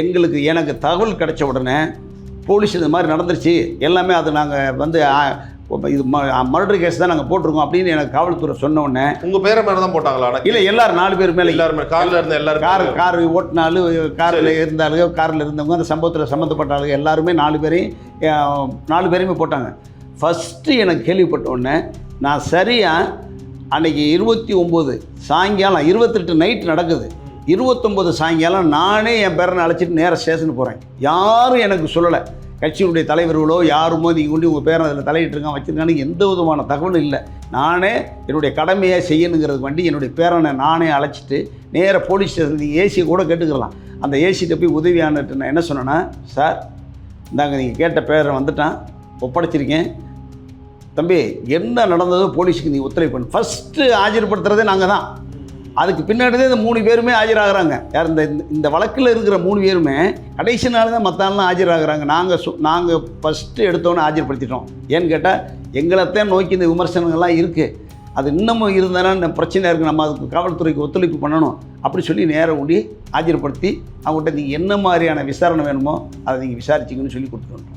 எனக்கு தகவல் கிடைச்ச உடனே போலீஸ் இது மாதிரி நடந்துருச்சு எல்லாமே அது நாங்கள் வந்து இது மர்டர் கேஸ் தான் நாங்கள் போட்டிருக்கோம் அப்படின்னு எனக்கு காவல்துறை சொன்ன உடனே. உங்கள் பேரை மேலே தான் போட்டாங்களா? இல்லை, எல்லாரும் 4 பேர் மேலே. எல்லாருமே காரில் இருந்த எல்லாரும், கார் ஓட்டினாலும் காரில் இருந்தாலும் காரில் இருந்தவங்க அந்த சம்பவத்தில் சம்மந்தப்பட்ட ஆளுங்க எல்லாருமே 4 பேரையுமே போட்டாங்க. ஃபஸ்ட்டு எனக்கு கேள்விப்பட்ட உடனே நான் சரியாக அன்றைக்கி 29 சாயங்காலம் 28 நைட் நடக்குது. 29 சாயங்காலம் நானே என் பேரனை அழைச்சிட்டு நேராக ஸ்டேஷனுக்கு போகிறேன். யாரும் எனக்கு சொல்லலை, கட்சியினுடைய தலைவர்களோ யாருமோ நீங்கள் கொண்டு உங்கள் பேரை அதில் தலையிட்டுருக்கான் வச்சுருக்கான்னு எந்த விதமான தகவலும் இல்லை. நானே என்னுடைய கடமையை செய்யணுங்கிறது வண்டி என்னுடைய பேரனை நானே அழைச்சிட்டு நேராக போலீஸ் ஸ்டேஷன், நீங்கள் ஏசியை கூட கேட்டுக்கலாம், அந்த ஏசிகிட்ட போய் உதவியானுட்டு நான் என்ன சொன்னேன்னா, சார் இந்தாங்க நீங்கள் கேட்ட பேரை வந்துட்டான், ஒப்படைச்சிருக்கேன் தம்பி, என்ன நடந்ததோ போலீஸுக்கு நீங்கள் ஒத்துழைப்பு பண்ணு. ஃபஸ்ட்டு ஆஜர்படுத்துறதே நாங்கள் தான். அதுக்கு பின்னாடி தான் இந்த 3 பேருமே ஆஜராகிறாங்க. யார் இந்த வழக்கில் இருக்கிற 3 பேருமே கடைசி நாள் தான் மற்றாலாம் ஆஜராகிறாங்க. நாங்கள் ஃபஸ்ட்டு எடுத்தோன்னே ஆஜர்படுத்திட்டோம். ஏன்னு கேட்டால் எங்களைத்தான் நோக்கி இந்த விமர்சனங்கள்லாம் இருக்குது, அது இன்னமும் இருந்தாலும் இந்த பிரச்சனை இருக்குது, நம்ம அதுக்கு காவல்துறைக்கு ஒத்துழைப்பு பண்ணணும் அப்படி சொல்லி நேரம் கூடி ஆஜர்படுத்தி அவங்கள்ட்ட நீங்கள் என்ன மாதிரியான விசாரணை வேணுமோ அதை நீங்கள் விசாரிச்சிங்கன்னு சொல்லி கொடுத்துருவோம்.